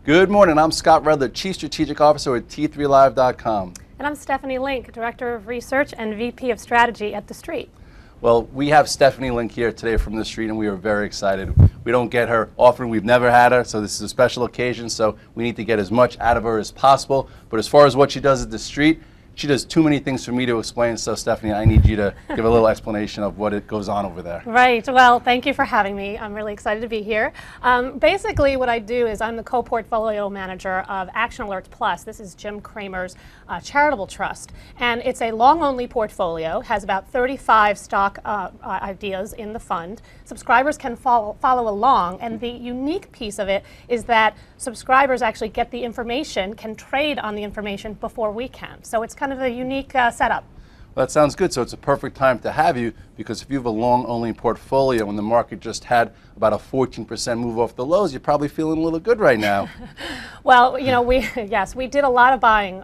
Good morning. I'm Scott Redler, Chief Strategic Officer at T3Live.com. And I'm Stephanie Link, Director of Research and VP of Strategy at The Street. Well, we have Stephanie Link here today from The Street, and we are very excited. We don't get her often. We've never had her, so this is a special occasion, so we need to get as much out of her as possible. But as far as what she does at The Street, she does too many things for me to explain, so Stephanie, I need you to give a little explanation of what it goes on over there. Right. Well, thank you for having me. I'm really excited to be here. Basically, what I do is I'm the co-portfolio manager of Action Alerts Plus. This is Jim Cramer's charitable trust, and it's a long-only portfolio, has about 35 stock ideas in the fund. Subscribers can follow along, and the unique piece of it is that subscribers actually get the information, can trade on the information before we can. So it's kind of a unique setup. Well, that sounds good. So it's a perfect time to have you, because if you have a long-only portfolio and the market just had about a 14% move off the lows, you're probably feeling a little good right now. Well, you know, yes, we did a lot of buying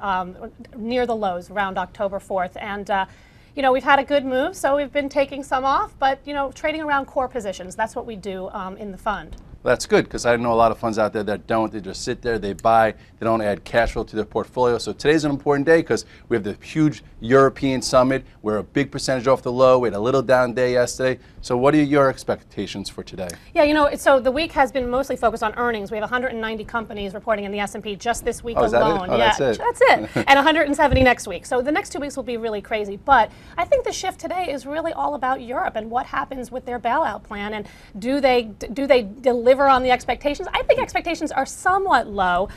near the lows around October 4th, and you know, we've had a good move, so we've been taking some off, but you know, trading around core positions, that's what we do in the fund. Well, that's good, because I know a lot of funds out there that don't. They just sit there, they buy, they don't add cash flow to their portfolio. So today's an important day because we have the huge European summit. We're a big percentage off the low. We had a little down day yesterday. So what are your expectations for today? Yeah, you know, so the week has been mostly focused on earnings. We have 190 companies reporting in the S&P just this week alone. Is that it? Oh, yeah, that's it. And 170 next week. So the next 2 weeks will be really crazy. But I think the shift today is really all about Europe and what happens with their bailout plan, and do they deliver on the expectations? I think expectations are somewhat low.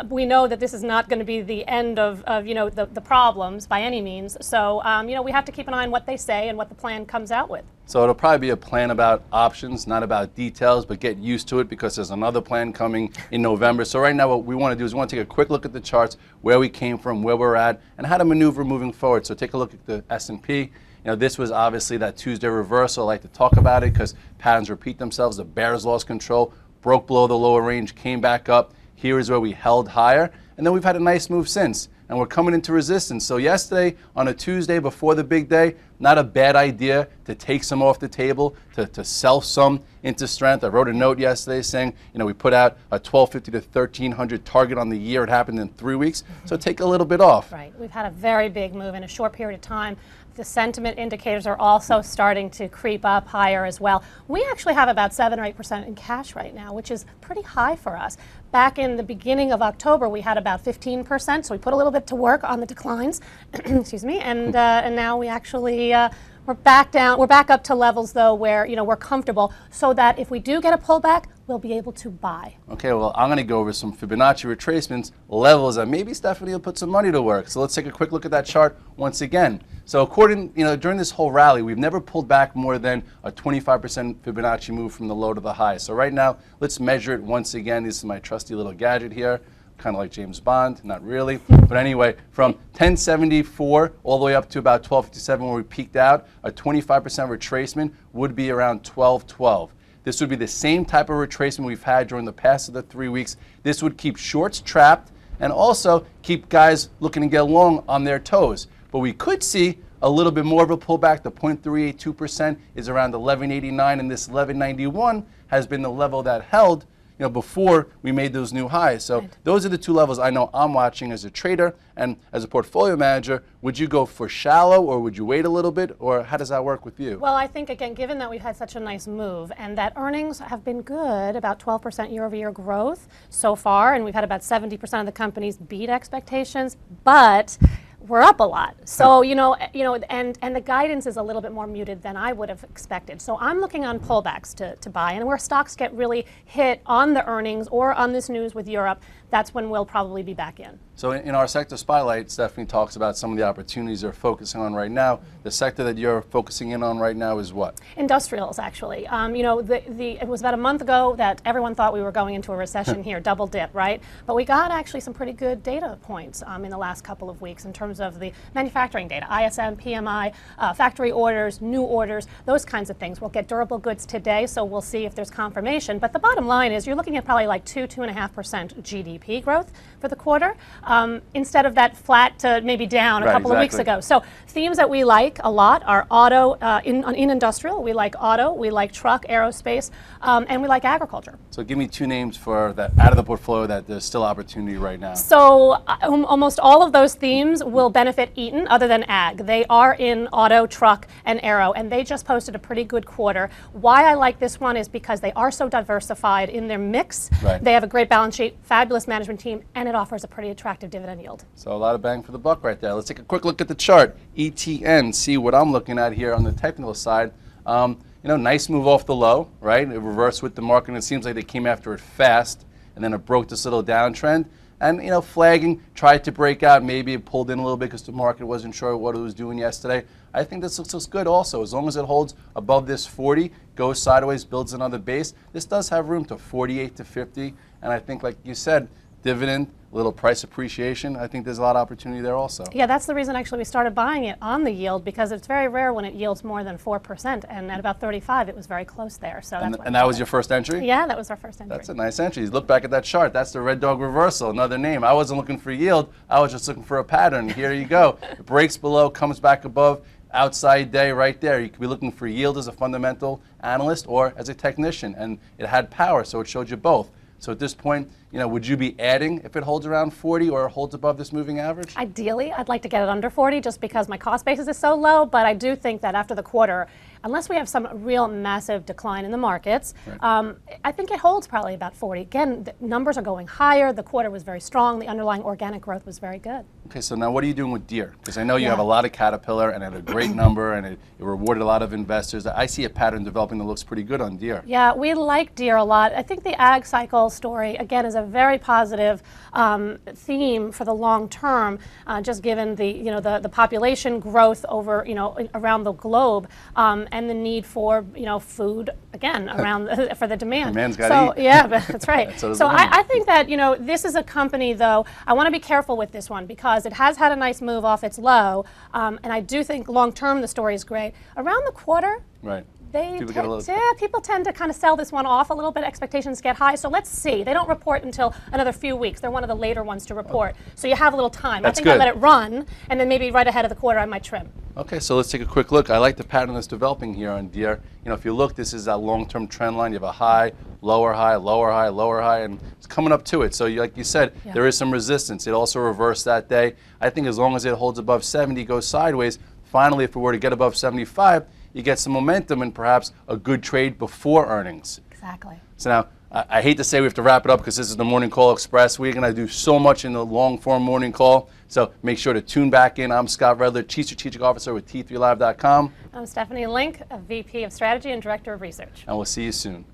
We know that this is not going to be the end of you know, the problems by any means. So you know, we have to keep an eye on what they say and what the plan comes out with. So it'll probably be a plan about options, not about details, but get used to it because there's another plan coming in November. So right now what we want to do is we want to take a quick look at the charts, where we came from, where we're at, and how to maneuver moving forward. So take a look at the S&P. You know, this was obviously that Tuesday reversal. I like to talk about it because patterns repeat themselves. The bears lost control, broke below the lower range, came back up. Here is where we held higher, and then we've had a nice move since. And we're coming into resistance. So yesterday, on a Tuesday before the big day, not a bad idea to take some off the table, to sell some into strength. I wrote a note yesterday saying, you know, we put out a 1250 to 1300 target on the year. It happened in 3 weeks. So take a little bit off. Right. We've had a very big move in a short period of time. The sentiment indicators are also starting to creep up higher as well. We actually have about 7 or 8% in cash right now, which is pretty high for us. Back in the beginning of October, we had about 15%, so we put a little bit to work on the declines, excuse me, and now we actually we're back down. We're back up to levels though where, you know, we're comfortable, so that if we do get a pullback, we'll be able to buy. Okay, well, I'm going to go over some Fibonacci retracements, levels, and maybe Stephanie will put some money to work. So let's take a quick look at that chart once again. So according, you know, during this whole rally, we've never pulled back more than a 25% Fibonacci move from the low to the high. So right now, let's measure it once again. This is my trusty little gadget here, kind of like James Bond, not really. But anyway, from 1074 all the way up to about 1257 where we peaked out, a 25% retracement would be around 1212. This would be the same type of retracement we've had during the past of the 3 weeks. This would keep shorts trapped and also keep guys looking to get long on their toes. But we could see a little bit more of a pullback. The 0.382% is around 1189, and this 1191 has been the level that held, you know, before we made those new highs. So those are the two levels I know I'm watching as a trader. And as a portfolio manager, would you go for shallow, or would you wait a little bit, or how does that work with you? Well, I think, again, given that we've had such a nice move and that earnings have been good, about 12% year-over-year growth so far, and we've had about 70% of the companies beat expectations, but we're up a lot. So, you know, and the guidance is a little bit more muted than I would have expected. So I'm looking on pullbacks to buy, and where stocks get really hit on the earnings or on this news with Europe, that's when we'll probably be back in. So in our sector spotlight, Stephanie talks about some of the opportunities they're focusing on right now. The sector that you're focusing in on right now is what? Industrials, actually. You know, it was about a month ago that everyone thought we were going into a recession here, double dip, right? But we got actually some pretty good data points in the last couple of weeks in terms of the manufacturing data, ISM, PMI, factory orders, new orders, those kinds of things. We'll get durable goods today, so we'll see if there's confirmation. But the bottom line is you're looking at probably like 2.5% GDP growth for the quarter. instead of that flat to maybe down a Right, couple of weeks exactly. ago. So themes that we like a lot are auto, in industrial, we like auto, we like truck, aerospace, and we like agriculture. So give me two names for that out of the portfolio that there's still opportunity right now. So almost all of those themes will benefit Eaton other than ag. They are in auto, truck, and aero, and they just posted a pretty good quarter. Why I like this one is because they are so diversified in their mix. Right. They have a great balance sheet, fabulous management team, and it offers a pretty attractive dividend yield. So a lot of bang for the buck right there. Let's take a quick look at the chart. ETN, see what I'm looking at here on the technical side. Nice move off the low, right? It reversed with the market, and it seems like they came after it fast, and then it broke this little downtrend. And, flagging, tried to break out. Maybe it pulled in a little bit because the market wasn't sure what it was doing yesterday. I think this looks good also. As long as it holds above this 40, goes sideways, builds another base, this does have room to 48 to 50. And I think, like you said, dividend, a little price appreciation. I think there's a lot of opportunity there also. Yeah, that's the reason actually we started buying it on the yield, because it's very rare when it yields more than 4%, and at about 35 it was very close there. So that's why And that was your first entry? Yeah, that was our first entry. That's a nice entry. Look back at that chart. That's the Red Dog Reversal, another name. I wasn't looking for yield. I was just looking for a pattern. Here you go. It breaks below, comes back above, outside day right there. You could be looking for yield as a fundamental analyst or as a technician, and it had power, so it showed you both. So at this point, would you be adding if it holds around 40 or holds above this moving average? Ideally, I'd like to get it under 40 just because my cost basis is so low, but I do think that after the quarter, unless we have some real massive decline in the markets, Right. I think it holds probably about 40. Again, the numbers are going higher, the quarter was very strong, the underlying organic growth was very good. Okay, so now what are you doing with Deere? Because I know you Yeah. have a lot of Caterpillar and it had a great number and it rewarded a lot of investors. I see a pattern developing that looks pretty good on Deere. Yeah, we like Deere a lot. I think the ag cycle story, again, is a very positive theme for the long term, just given the population growth over, around the globe, and the need for, food, again, around for the demand. The man's gotta eat. Yeah, that's right. So does So the woman. I think that, this is a company, though, I want to be careful with this one because it has had a nice move off its low, and I do think long term the story is great. Around the quarter, Right. people tend to kind of sell this one off a little bit. Expectations get high. So let's see. They don't report until another few weeks. They're one of the later ones to report. So you have a little time. That's I think I good. let it run, and then maybe right ahead of the quarter I might trim. Okay, so let's take a quick look. I like the pattern that's developing here on Deere. If you look, this is that long-term trend line. You have a high, lower high, lower high, lower high, and it's coming up to it. So like you said, Yeah. there is some resistance. It also reversed that day. I think as long as it holds above 70, goes sideways, finally, if it were to get above 75, you get some momentum and perhaps a good trade before earnings. Exactly. So now, I hate to say we have to wrap it up because this is the Morning Call Express. We're going to do so much in the long-form morning call, so make sure to tune back in. I'm Scott Redler, Chief Strategic Officer with T3Live.com, I'm Stephanie Link, a VP of Strategy and Director of Research. and we'll see you soon.